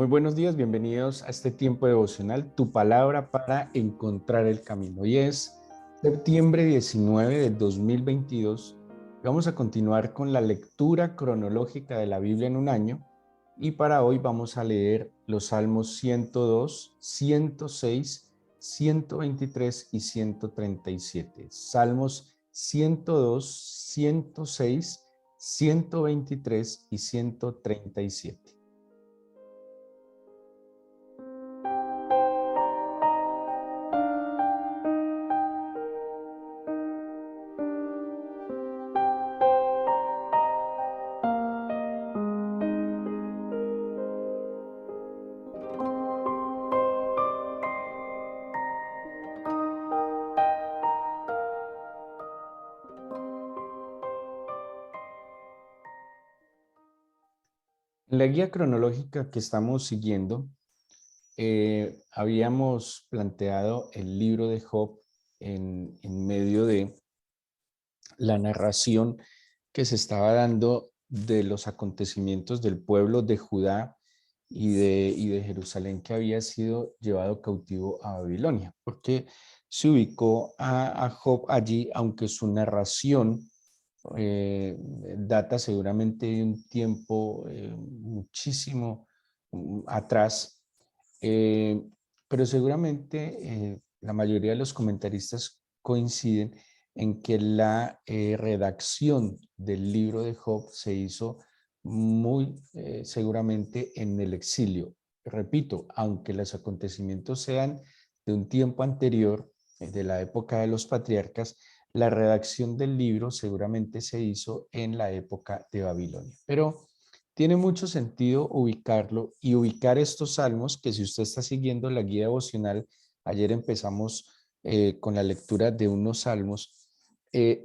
Muy buenos días, bienvenidos a este tiempo devocional, tu palabra para encontrar el camino. Hoy es septiembre 19 del 2022. Vamos a continuar con la lectura cronológica de la Biblia en un año y para hoy vamos a leer los Salmos 102, 106, 123 y 137. Salmos 102, 106, 123 y 137. En la guía cronológica que estamos siguiendo, habíamos planteado el libro de Job en medio de la narración que se estaba dando de los acontecimientos del pueblo de Judá y de Jerusalén que había sido llevado cautivo a Babilonia, porque se ubicó a Job allí, aunque su narración data seguramente de un tiempo muchísimo atrás, eh, pero seguramente la mayoría de los comentaristas coinciden en que la redacción del libro de Job se hizo muy seguramente en el exilio. Repito, aunque los acontecimientos sean de un tiempo anterior, de la época de los patriarcas, la redacción del libro seguramente se hizo en la época de Babilonia. Pero tiene mucho sentido ubicarlo y ubicar estos salmos que si usted está siguiendo la guía devocional, ayer empezamos con la lectura de unos salmos,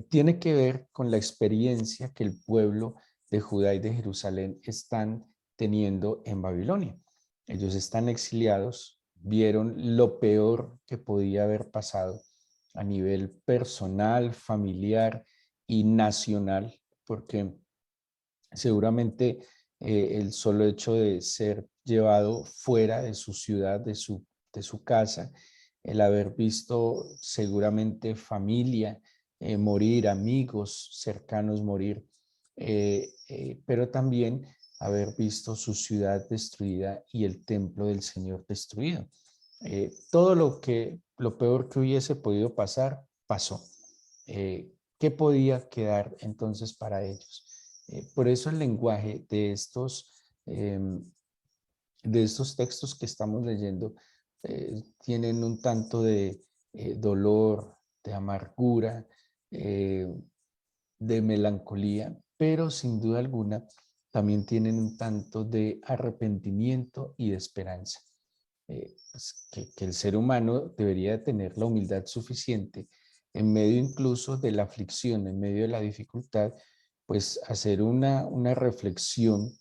tiene que ver con la experiencia que el pueblo de Judá y de Jerusalén están teniendo en Babilonia. Ellos están exiliados, vieron lo peor que podía haber pasado a nivel personal, familiar y nacional, porque seguramente el solo hecho de ser llevado fuera de su ciudad, de su casa, el haber visto seguramente familia morir, amigos cercanos morir, pero también haber visto su ciudad destruida y el templo del Señor destruido. Todo lo peor que hubiese podido pasar, pasó. ¿Qué podía quedar entonces para ellos? Por eso el lenguaje de estos textos que estamos leyendo tienen un tanto de dolor, de amargura, eh, de melancolía, pero sin duda alguna también tienen un tanto de arrepentimiento y de esperanza. Pues, que el ser humano debería tener la humildad suficiente en medio incluso de la aflicción, en medio de la dificultad, pues hacer una reflexión,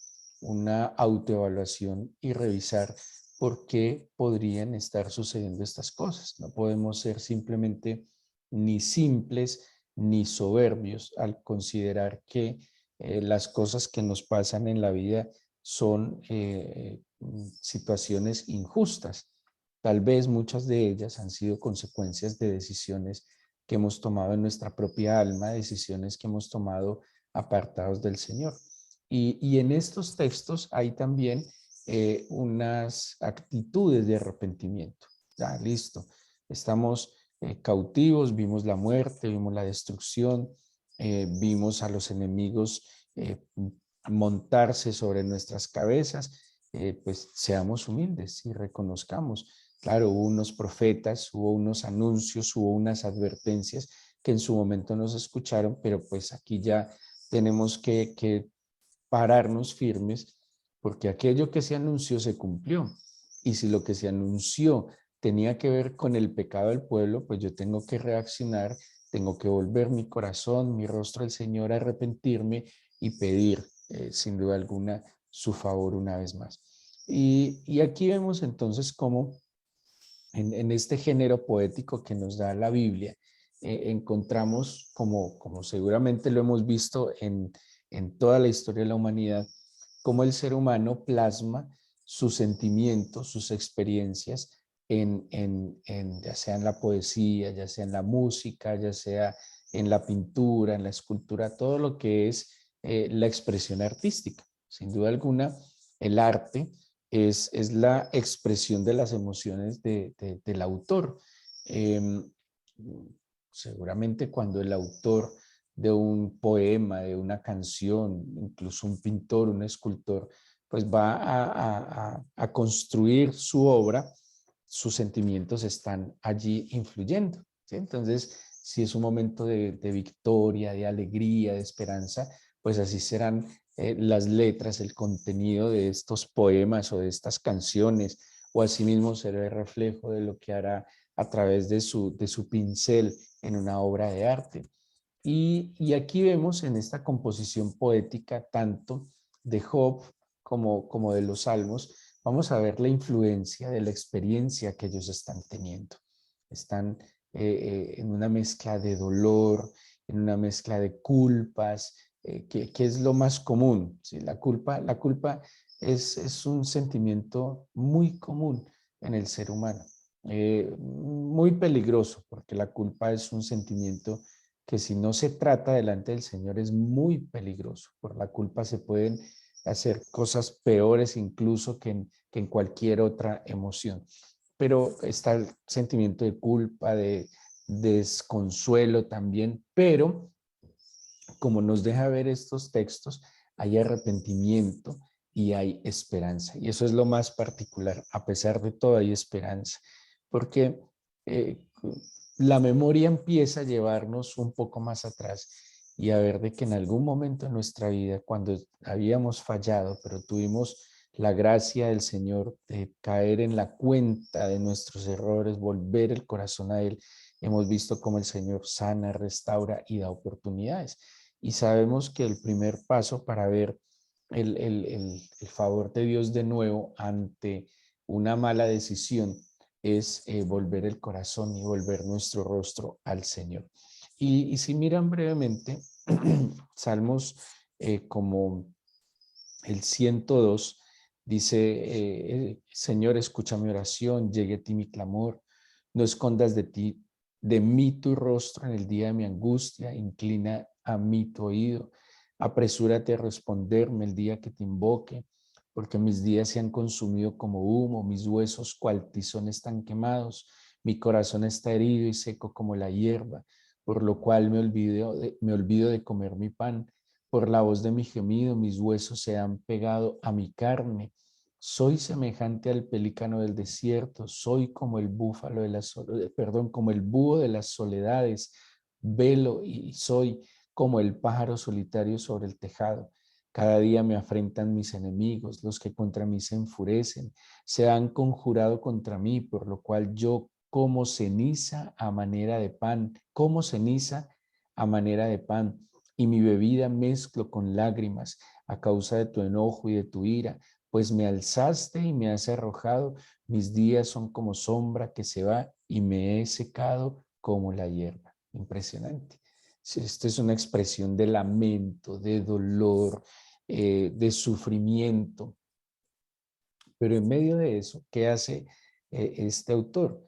una autoevaluación y revisar por qué podrían estar sucediendo estas cosas. No podemos ser simplemente ni simples ni soberbios al considerar que las cosas que nos pasan en la vida son situaciones injustas. Tal vez muchas de ellas han sido consecuencias de decisiones que hemos tomado en nuestra propia alma, decisiones que hemos tomado apartados del Señor. Y en estos textos hay también unas actitudes de arrepentimiento. Ya, listo. Estamos cautivos, vimos la muerte, vimos la destrucción, vimos a los enemigos montarse sobre nuestras cabezas, pues seamos humildes y reconozcamos. Claro, hubo unos profetas, hubo unos anuncios, hubo unas advertencias que en su momento nos escucharon, pero pues aquí ya tenemos que pararnos firmes porque aquello que se anunció se cumplió. Y si lo que se anunció tenía que ver con el pecado del pueblo, pues yo tengo que reaccionar, tengo que volver mi corazón, mi rostro al Señor, arrepentirme y pedir, sin duda alguna, su favor una vez más. Y aquí vemos entonces cómo en este género poético que nos da la Biblia, encontramos, como seguramente lo hemos visto en toda la historia de la humanidad, cómo el ser humano plasma sus sentimientos, sus experiencias ya sea en la poesía, ya sea en la música, ya sea en la pintura, en la escultura, todo lo que es la expresión artística. Sin duda alguna, el arte es la expresión de las emociones del autor. Eh, Seguramente cuando el autor de un poema, de una canción, incluso un pintor, un escultor, pues va a construir su obra, sus sentimientos están allí influyendo, ¿sí? Entonces, si es un momento de victoria, de alegría, de esperanza, pues así serán las letras, el contenido de estos poemas o de estas canciones, o asimismo será el reflejo de lo que hará a través de su pincel en una obra de arte. Y aquí vemos en esta composición poética tanto de Job como de los Salmos, vamos a ver la influencia de la experiencia que ellos están teniendo. Están en una mezcla de dolor, en una mezcla de culpas, que es lo más común. ¿Sí? La culpa es un sentimiento muy común en el ser humano, muy peligroso, porque la culpa es un sentimiento que si no se trata delante del Señor es muy peligroso. Por la culpa se pueden hacer cosas peores incluso que en cualquier otra emoción. Pero está el sentimiento de culpa, de desconsuelo también, pero como nos deja ver estos textos, hay arrepentimiento y hay esperanza. Y eso es lo más particular. A pesar de todo, hay esperanza. Porque eh, la memoria empieza a llevarnos un poco más atrás y a ver de que en algún momento en nuestra vida, cuando habíamos fallado, pero tuvimos la gracia del Señor de caer en la cuenta de nuestros errores, volver el corazón a Él, hemos visto cómo el Señor sana, restaura y da oportunidades. Y sabemos que el primer paso para ver el favor de Dios de nuevo ante una mala decisión es volver el corazón y volver nuestro rostro al Señor. Y si miran brevemente, salmos como el 102 dice, Señor, escucha mi oración, llegue a ti mi clamor, no escondas de mí tu rostro en el día de mi angustia, inclina a mí tu oído, apresúrate a responderme el día que te invoque, porque mis días se han consumido como humo, mis huesos cual tizón están quemados, mi corazón está herido y seco como la hierba, por lo cual me olvido de comer mi pan. Por la voz de mi gemido, mis huesos se han pegado a mi carne. Soy semejante al pelícano del desierto, soy como el búfalo de como el búho de las soledades, velo y soy como el pájaro solitario sobre el tejado. Cada día me afrentan mis enemigos, los que contra mí se enfurecen, se han conjurado contra mí, por lo cual yo como ceniza a manera de pan, como ceniza a manera de pan y mi bebida mezclo con lágrimas a causa de tu enojo y de tu ira, pues me alzaste y me has arrojado, mis días son como sombra que se va y me he secado como la hierba. Impresionante. Esto es una expresión de lamento, de dolor, de sufrimiento. Pero en medio de eso, ¿qué hace este autor?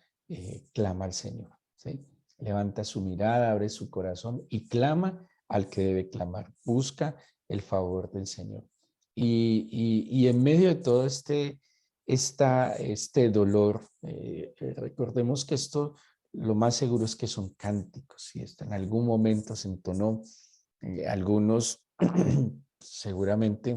Clama al Señor, ¿sí? Levanta su mirada, abre su corazón y clama al que debe clamar. Busca el favor del Señor. Y en medio de todo este dolor, recordemos que esto lo más seguro es que son cánticos. Y esto en algún momento se entonó, algunos seguramente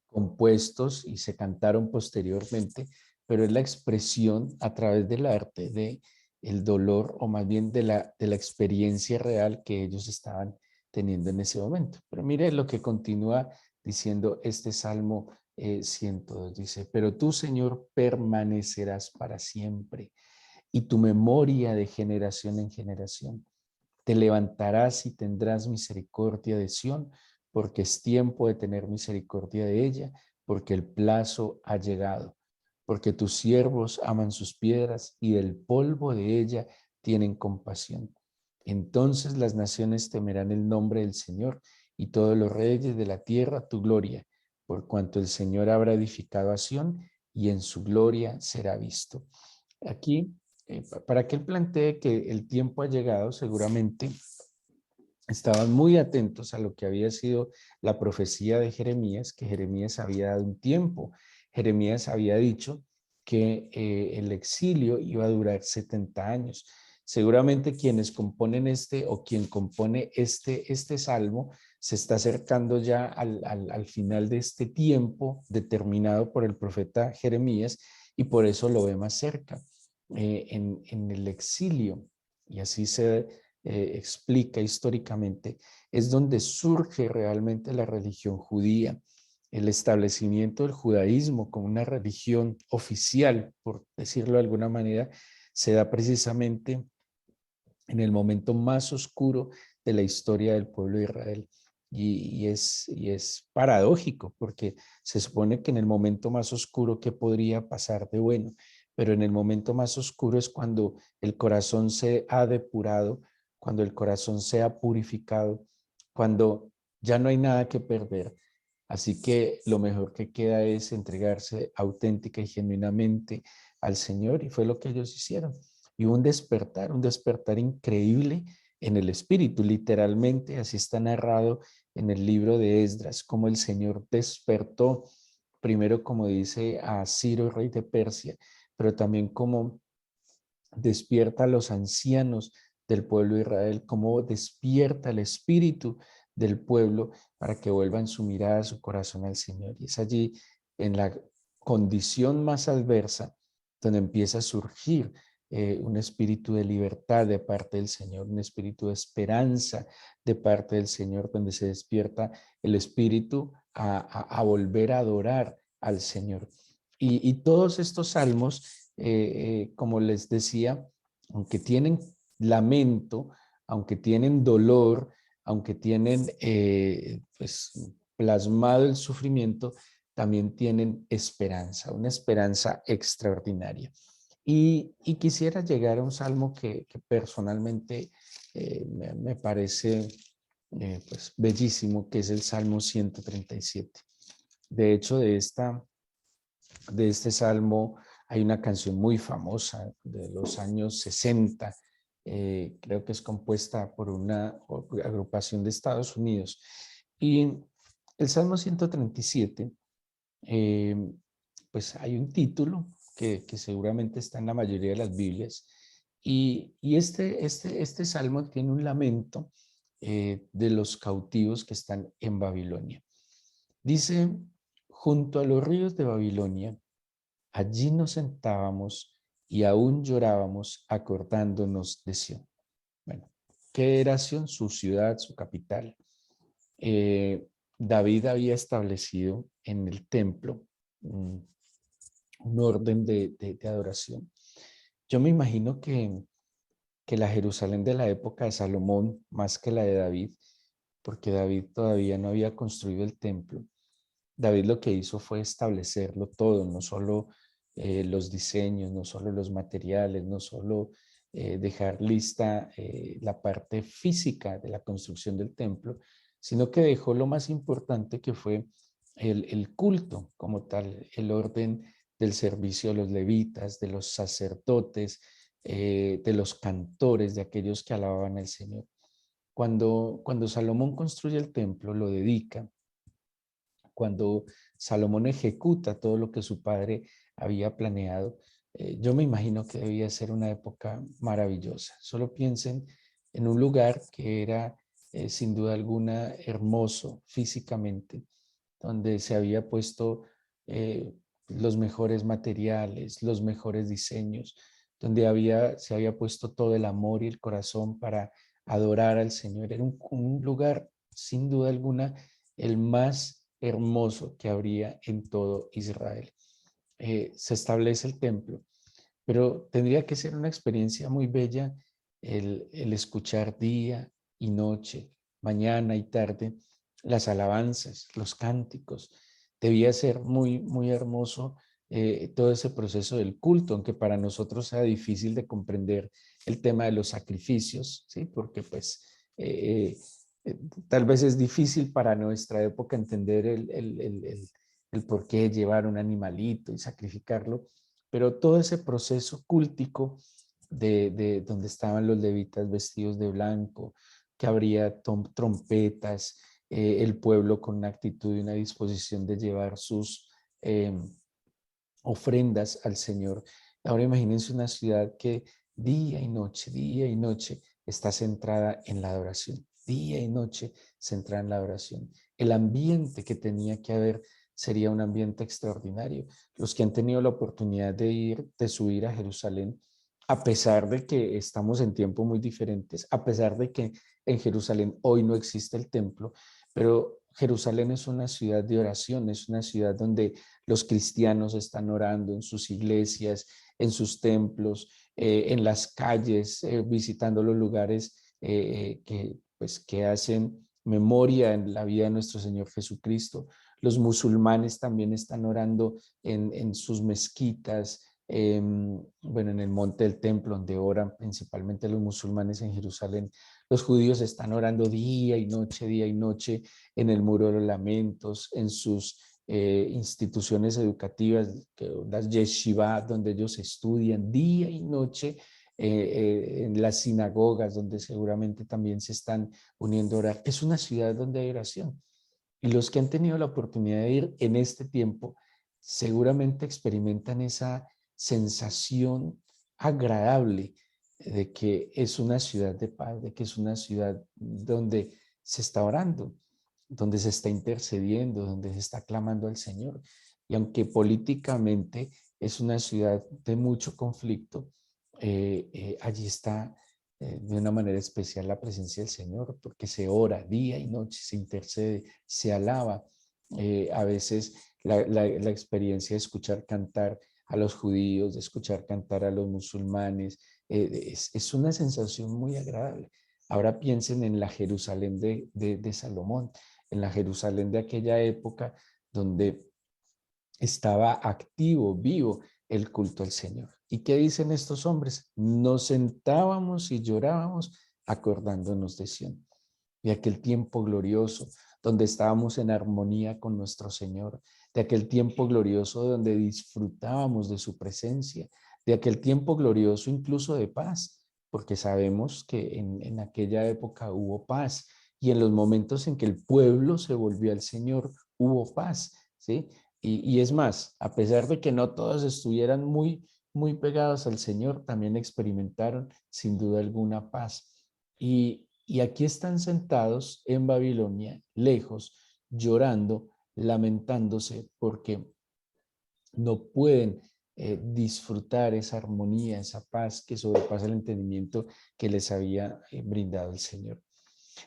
compuestos y se cantaron posteriormente, pero es la expresión a través del arte de el dolor o más bien de la experiencia real que ellos estaban teniendo en ese momento. Pero mire lo que continúa diciendo este Salmo 102, dice, pero tú, Señor, permanecerás para siempre y tu memoria de generación en generación. Te levantarás y tendrás misericordia de Sión, porque es tiempo de tener misericordia de ella, porque el plazo ha llegado, porque tus siervos aman sus piedras y del polvo de ella tienen compasión. Entonces las naciones temerán el nombre del Señor y todos los reyes de la tierra tu gloria, por cuanto el Señor habrá edificado a Sión y en su gloria será visto. Aquí, para que él plantee que el tiempo ha llegado, seguramente estaban muy atentos a lo que había sido la profecía de Jeremías, que Jeremías había dado un tiempo. Jeremías había dicho que el exilio iba a durar 70 años. Seguramente quienes componen o quien compone este salmo se está acercando ya al final de este tiempo determinado por el profeta Jeremías y por eso lo ve más cerca, en el exilio. Y así se explica históricamente, es donde surge realmente la religión judía, el establecimiento del judaísmo como una religión oficial, por decirlo de alguna manera, se da precisamente en el momento más oscuro de la historia del pueblo de Israel. Y es paradójico, porque se supone que en el momento más oscuro, ¿qué podría pasar de bueno? Pero en el momento más oscuro es cuando el corazón se ha depurado, cuando el corazón se ha purificado, cuando ya no hay nada que perder. Así que lo mejor que queda es entregarse auténtica y genuinamente al Señor, y fue lo que ellos hicieron. Y un despertar increíble en el espíritu, literalmente, así está narrado en el libro de Esdras, como el Señor despertó, primero como dice a Ciro, rey de Persia, pero también como despierta a los ancianos del pueblo de Israel, como despierta el espíritu del pueblo para que vuelvan su mirada, su corazón al Señor. Y es allí, en la condición más adversa, donde empieza a surgir un espíritu de libertad de parte del Señor, un espíritu de esperanza de parte del Señor, donde se despierta el espíritu a volver a adorar al Señor. Y todos estos salmos, como les decía, aunque tienen lamento, aunque tienen dolor, aunque tienen pues plasmado el sufrimiento, también tienen esperanza, una esperanza extraordinaria. Y quisiera llegar a un salmo que personalmente me parece pues bellísimo, que es el Salmo 137. De hecho, de este salmo hay una canción muy famosa de los años 60, creo que es compuesta por una agrupación de Estados Unidos. Y el Salmo 137, eh, pues hay un título que seguramente está en la mayoría de las Biblias, y este salmo tiene un lamento de los cautivos que están en Babilonia. Dice: junto a los ríos de Babilonia, allí nos sentábamos y aún llorábamos acordándonos de Sión. Bueno, ¿qué era Sión? Su ciudad, su capital. Eh, David había establecido en el templo un orden de adoración. Yo me imagino que la Jerusalén de la época de Salomón, más que la de David, porque David todavía no había construido el templo, David lo que hizo fue establecerlo todo, no solo los diseños, no solo los materiales, no solo dejar lista la parte física de la construcción del templo, sino que dejó lo más importante, que fue el culto como tal, el orden del servicio de los levitas, de los sacerdotes, de los cantores, de aquellos que alababan al Señor. Cuando Salomón construye el templo, lo dedica, cuando Salomón ejecuta todo lo que su padre había planeado, yo me imagino que debía ser una época maravillosa. Solo piensen en un lugar que era sin duda alguna hermoso físicamente, donde se había puesto los mejores materiales, los mejores diseños, donde se había puesto todo el amor y el corazón para adorar al Señor. Era un lugar sin duda alguna el más hermoso que habría en todo Israel. Se establece el templo, pero tendría que ser una experiencia muy bella el escuchar día y noche, mañana y tarde, las alabanzas, los cánticos. Debía ser muy, muy hermoso todo ese proceso del culto, aunque para nosotros sea difícil de comprender el tema de los sacrificios, ¿sí? Porque pues Tal vez es difícil para nuestra época entender el por qué llevar un animalito y sacrificarlo, pero todo ese proceso cúltico de donde estaban los levitas vestidos de blanco, que habría trompetas, el pueblo con una actitud y una disposición de llevar sus ofrendas al Señor. Ahora imagínense una ciudad que día y noche está centrada en la adoración, día y noche centrada en la adoración. El ambiente que tenía que haber sería un ambiente extraordinario. Los que han tenido la oportunidad de subir a Jerusalén, a pesar de que estamos en tiempos muy diferentes, a pesar de que en Jerusalén hoy no existe el templo, pero Jerusalén es una ciudad de oración, es una ciudad donde los cristianos están orando en sus iglesias, en sus templos, en las calles, visitando los lugares que hacen memoria en la vida de nuestro Señor Jesucristo. Los musulmanes también están orando en sus mezquitas, bueno, en el monte del templo, donde oran principalmente los musulmanes en Jerusalén. Los judíos están orando día y noche en el Muro de los Lamentos, en sus instituciones educativas, las yeshiva, donde ellos estudian día y noche, en las sinagogas, donde seguramente también se están uniendo a orar. Es una ciudad donde hay oración. Y los que han tenido la oportunidad de ir en este tiempo, seguramente experimentan esa sensación agradable de que es una ciudad de paz, de que es una ciudad donde se está orando, donde se está intercediendo, donde se está clamando al Señor. Y aunque políticamente es una ciudad de mucho conflicto, allí está de una manera especial la presencia del Señor, porque se ora día y noche, se intercede, se alaba. A veces la experiencia de escuchar cantar a los judíos, de escuchar cantar a los musulmanes, es una sensación muy agradable. Ahora piensen en la Jerusalén de Salomón, en la Jerusalén de aquella época donde estaba activo, vivo el culto al Señor. ¿Y qué dicen estos hombres? Nos sentábamos y llorábamos acordándonos de Sión, de aquel tiempo glorioso donde estábamos en armonía con nuestro Señor, de aquel tiempo glorioso donde disfrutábamos de su presencia, de aquel tiempo glorioso incluso de paz, porque sabemos que en aquella época hubo paz y en los momentos en que el pueblo se volvió al Señor hubo paz, ¿sí? Y es más, a pesar de que no todos estuvieran muy pegados al Señor, también experimentaron sin duda alguna paz. Y aquí están sentados en Babilonia, lejos, llorando, lamentándose, porque no pueden disfrutar esa armonía, esa paz que sobrepasa el entendimiento que les había brindado el Señor.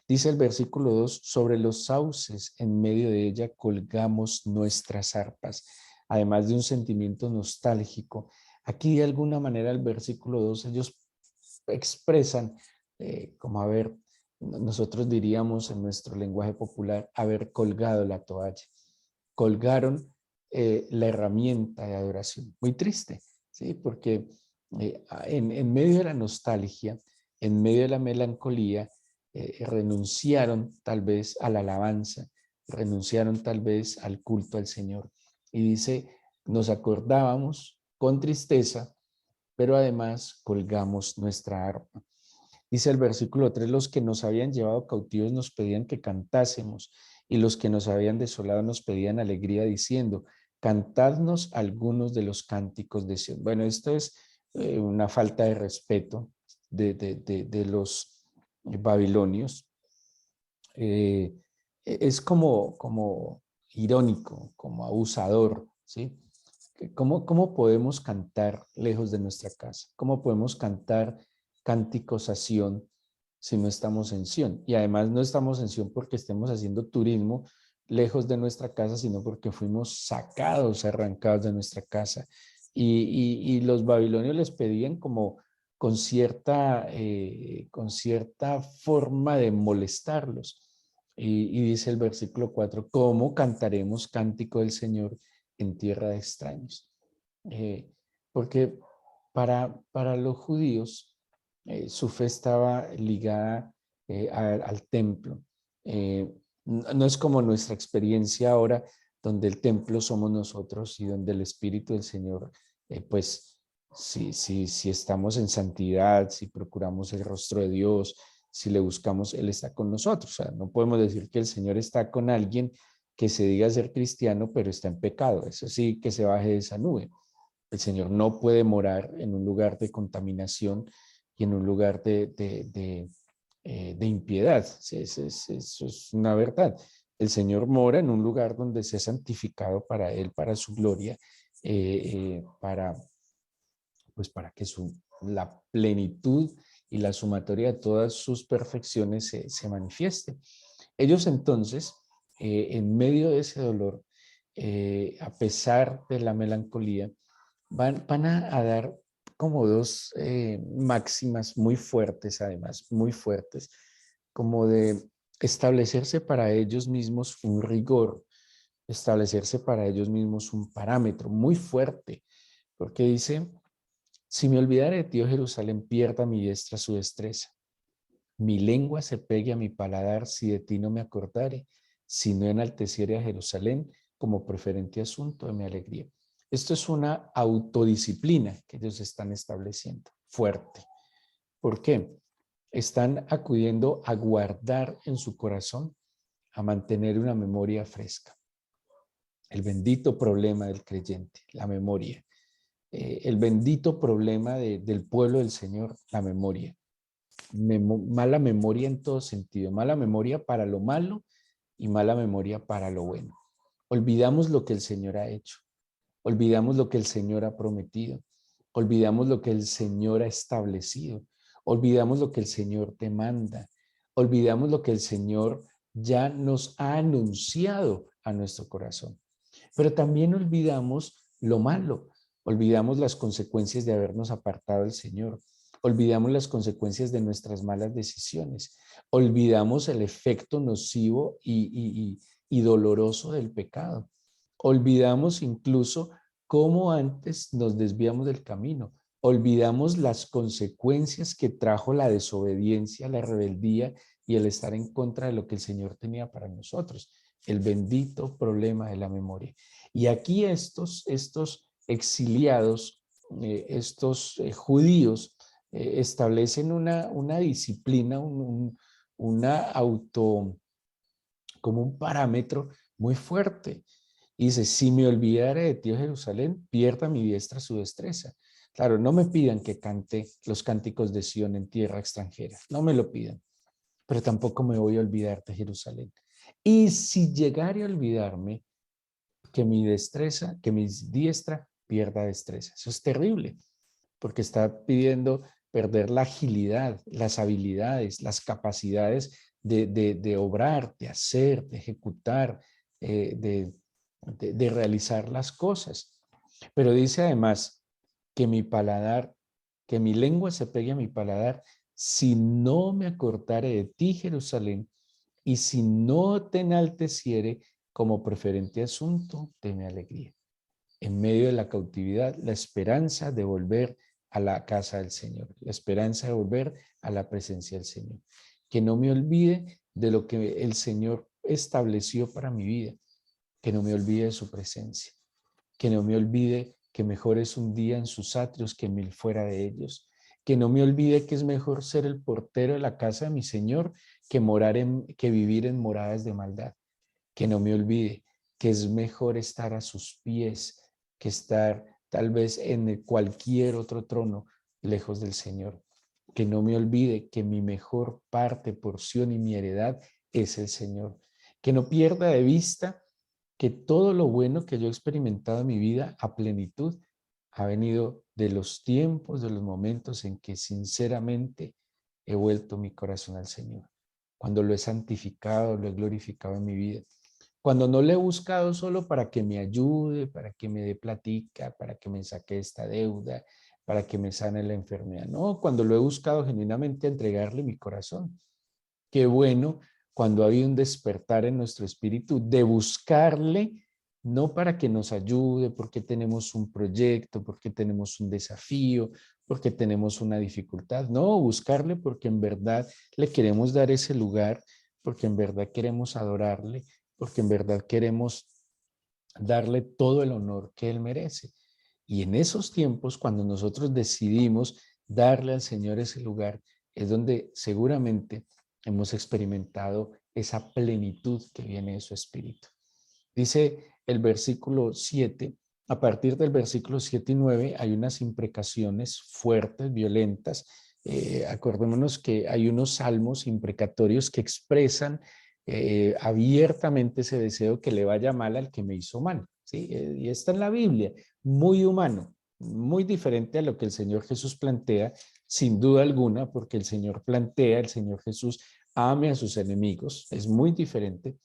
Dice el versículo 2, sobre los sauces en medio de ella colgamos nuestras arpas, además de un sentimiento nostálgico. Aquí de alguna manera el versículo 2 ellos expresan como haber, nosotros diríamos en nuestro lenguaje popular, haber colgado la toalla. Colgaron la herramienta de adoración. Muy triste, ¿sí? Porque en medio de la nostalgia, en medio de la melancolía, renunciaron tal vez a la alabanza, renunciaron tal vez al culto al Señor. Y dice, nos acordábamos con tristeza, pero además colgamos nuestra arpa. Dice el versículo 3, los que nos habían llevado cautivos nos pedían que cantásemos y los que nos habían desolado nos pedían alegría diciendo, cantadnos algunos de los cánticos de Sion. Bueno, esto es una falta de respeto de los babilonios. Es como irónico, como abusador, ¿sí? ¿Cómo podemos cantar lejos de nuestra casa? ¿Cómo podemos cantar cánticos a Sión si no estamos en Sión? Y además no estamos en Sión porque estemos haciendo turismo lejos de nuestra casa, sino porque fuimos sacados, arrancados de nuestra casa. Y los babilonios les pedían como con cierta forma de molestarlos. Y dice el versículo 4, ¿cómo cantaremos cántico del Señor en tierra de extraños? Porque para los judíos su fe estaba ligada al templo. No es como nuestra experiencia ahora, donde el templo somos nosotros y donde el Espíritu del Señor, pues si estamos en santidad, si procuramos el rostro de Dios, si le buscamos, Él está con nosotros. O sea, no podemos decir que el Señor está con alguien que se diga ser cristiano, pero está en pecado. Eso sí, que se baje de esa nube. El Señor no puede morar en un lugar de contaminación y en un lugar de impiedad. Eso es una verdad. El Señor mora en un lugar donde se ha santificado para Él, para su gloria, para, pues para que la plenitud y la sumatoria de todas sus perfecciones se manifieste. Ellos entonces, en medio de ese dolor, a pesar de la melancolía, van a dar como dos máximas muy fuertes, además, muy fuertes, como de establecerse para ellos mismos un rigor, establecerse para ellos mismos un parámetro muy fuerte, porque dice, si me olvidare de ti, oh Jerusalén, pierda mi diestra su destreza. Mi lengua se pegue a mi paladar si de ti no me acordare, si no enalteciere a Jerusalén como preferente asunto de mi alegría. Esto es una autodisciplina que ellos están estableciendo, fuerte. ¿Por qué? Están acudiendo a guardar en su corazón, a mantener una memoria fresca. El bendito problema del creyente, la memoria. El bendito problema del pueblo del Señor, la memoria. Mala memoria en todo sentido, mala memoria para lo malo y mala memoria para lo bueno. Olvidamos lo que el Señor ha hecho, olvidamos lo que el Señor ha prometido, olvidamos lo que el Señor ha establecido, olvidamos lo que el Señor te manda, olvidamos lo que el Señor ya nos ha anunciado a nuestro corazón. Pero también olvidamos lo malo, olvidamos las consecuencias de habernos apartado del Señor, olvidamos las consecuencias de nuestras malas decisiones, olvidamos el efecto nocivo y doloroso del pecado, olvidamos incluso cómo antes nos desviamos del camino, olvidamos las consecuencias que trajo la desobediencia, la rebeldía y el estar en contra de lo que el Señor tenía para nosotros, el bendito problema de la memoria. Y aquí estos exiliados, estos judíos, establecen una disciplina, una auto, como un parámetro muy fuerte. Y dice, si me olvidare de ti, oh Jerusalén, pierda mi diestra su destreza. Claro, no me pidan que cante los cánticos de Sión en tierra extranjera, no me lo pidan, pero tampoco me voy a olvidar de Jerusalén. Y si llegare a olvidarme, que mi destreza, que mi diestra pierda destreza. Eso es terrible, porque está pidiendo perder la agilidad, las habilidades, las capacidades de obrar, de hacer, de ejecutar, de realizar las cosas. Pero dice además que mi paladar, que mi lengua se pegue a mi paladar, si no me acordare de ti, Jerusalén, y si no te enalteciere como preferente asunto de mi alegría. En medio de la cautividad, la esperanza de volver a la casa del Señor, la esperanza de volver a la presencia del Señor. Que no me olvide de lo que el Señor estableció para mi vida, que no me olvide de su presencia, que no me olvide que mejor es un día en sus atrios que mil fuera de ellos, que no me olvide que es mejor ser el portero de la casa de mi Señor que vivir en moradas de maldad, que no me olvide que es mejor estar a sus pies que estar tal vez en cualquier otro trono lejos del Señor, que no me olvide que mi mejor parte, porción y mi heredad es el Señor, que no pierda de vista que todo lo bueno que yo he experimentado en mi vida a plenitud ha venido de los tiempos, de los momentos en que sinceramente he vuelto mi corazón al Señor, cuando lo he santificado, lo he glorificado en mi vida, cuando no le he buscado solo para que me ayude, para que me dé platica, para que me saque esta deuda, para que me sane la enfermedad. No, cuando lo he buscado genuinamente a entregarle mi corazón. Qué bueno cuando ha habido un despertar en nuestro espíritu de buscarle, no para que nos ayude, porque tenemos un proyecto, porque tenemos un desafío, porque tenemos una dificultad. No, buscarle porque en verdad le queremos dar ese lugar porque en verdad queremos adorarle, porque en verdad queremos darle todo el honor que Él merece. Y en esos tiempos, cuando nosotros decidimos darle al Señor ese lugar, es donde seguramente hemos experimentado esa plenitud que viene de su Espíritu. Dice el versículo 7, a partir del versículo 7 y 9 hay unas imprecaciones fuertes, violentas. Acordémonos que hay unos salmos imprecatorios que expresan abiertamente ese deseo que le vaya mal al que me hizo mal. ¿Sí? Y está en la Biblia, muy humano, muy diferente a lo que el Señor Jesús plantea, sin duda alguna, porque el Señor plantea, el Señor Jesús ame a sus enemigos, es muy diferente,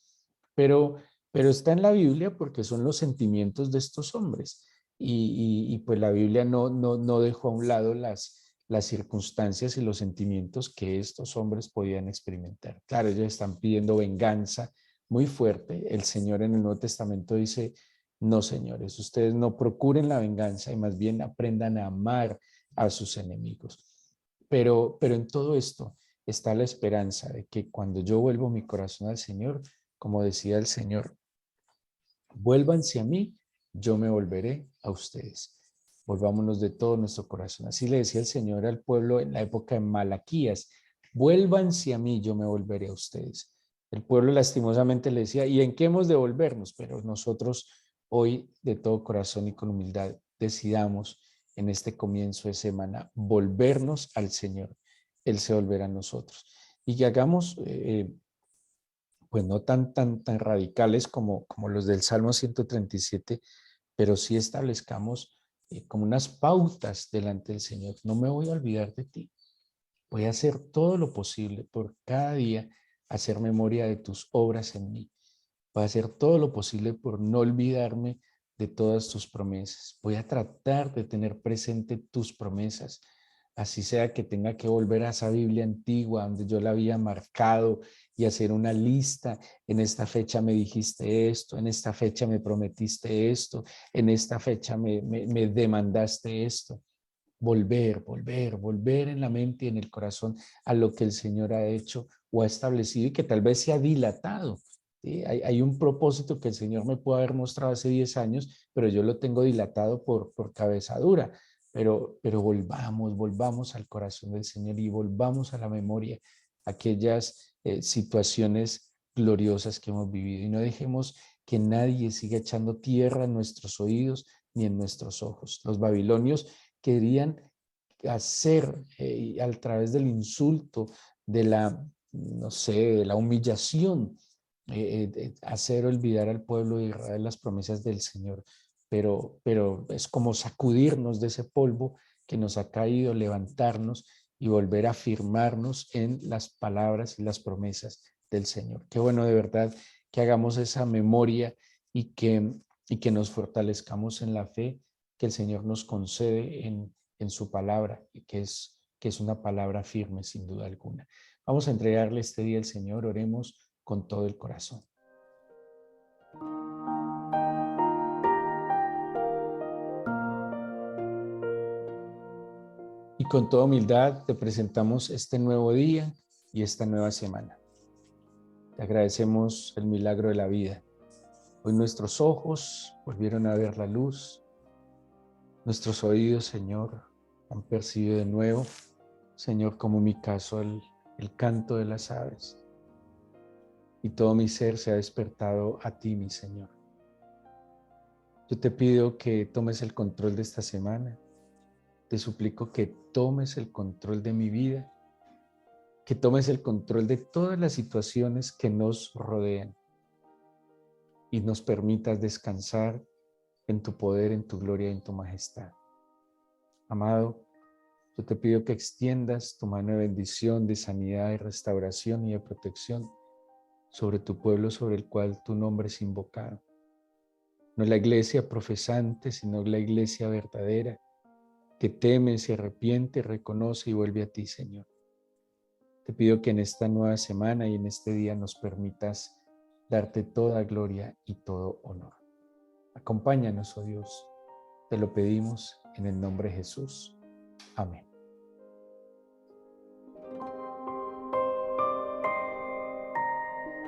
pero está en la Biblia porque son los sentimientos de estos hombres. Pues la Biblia no dejó a un lado las circunstancias y los sentimientos que estos hombres podían experimentar. Claro, ellos están pidiendo venganza muy fuerte. El Señor en el Nuevo Testamento dice, no, señores, ustedes no procuren la venganza y más bien aprendan a amar a sus enemigos. Pero en todo esto está la esperanza de que cuando yo vuelvo mi corazón al Señor, como decía el Señor, vuélvanse a mí, yo me volveré a ustedes. Volvámonos de todo nuestro corazón. Así le decía el Señor al pueblo en la época de Malaquías, vuélvanse a mí, yo me volveré a ustedes. El pueblo lastimosamente le decía, ¿y en qué hemos de volvernos? Pero nosotros hoy de todo corazón y con humildad decidamos en este comienzo de semana volvernos al Señor. Él se volverá a nosotros. Y que hagamos pues no tan radicales como los del Salmo 137, pero sí establezcamos como unas pautas delante del Señor. No me voy a olvidar de ti. Voy a hacer todo lo posible por cada día hacer memoria de tus obras en mí. Voy a hacer todo lo posible por no olvidarme de todas tus promesas. Voy a tratar de tener presente tus promesas, así sea que tenga que volver a esa Biblia antigua donde yo la había marcado y hacer una lista. En esta fecha me dijiste esto, en esta fecha me prometiste esto, en esta fecha me demandaste esto. Volver en la mente y en el corazón a lo que el Señor ha hecho o ha establecido y que tal vez se ha dilatado. ¿Sí? Hay un propósito que el Señor me pudo haber mostrado hace 10 años, pero yo lo tengo dilatado por cabeza dura. Pero volvamos al corazón del Señor y volvamos a la memoria aquellas situaciones gloriosas que hemos vivido y no dejemos que nadie siga echando tierra en nuestros oídos ni en nuestros ojos. Los babilonios querían hacer a través del insulto, de la, no sé, de la humillación, hacer olvidar al pueblo de Israel las promesas del Señor. Pero es como sacudirnos de ese polvo que nos ha caído, levantarnos y volver a afirmarnos en las palabras y las promesas del Señor. Qué bueno de verdad que hagamos esa memoria y que nos fortalezcamos en la fe que el Señor nos concede en su palabra, que es una palabra firme sin duda alguna. Vamos a entregarle este día al Señor, oremos con todo el corazón. Y con toda humildad te presentamos este nuevo día y esta nueva semana. Te agradecemos el milagro de la vida. Hoy nuestros ojos volvieron a ver la luz, nuestros oídos, Señor, han percibido de nuevo, Señor, como en mi caso, el canto de las aves. Y todo mi ser se ha despertado a ti, mi Señor. Yo te pido que tomes el control de esta semana. Te suplico que tomes el control de mi vida, que tomes el control de todas las situaciones que nos rodean y nos permitas descansar en tu poder, en tu gloria y en tu majestad. Amado, yo te pido que extiendas tu mano de bendición, de sanidad, de restauración y de protección sobre tu pueblo, sobre el cual tu nombre es invocado. No la iglesia profesante, sino la iglesia verdadera, que teme, se arrepiente, reconoce y vuelve a ti, Señor. Te pido que en esta nueva semana y en este día nos permitas darte toda gloria y todo honor. Acompáñanos, oh Dios, te lo pedimos en el nombre de Jesús. Amén.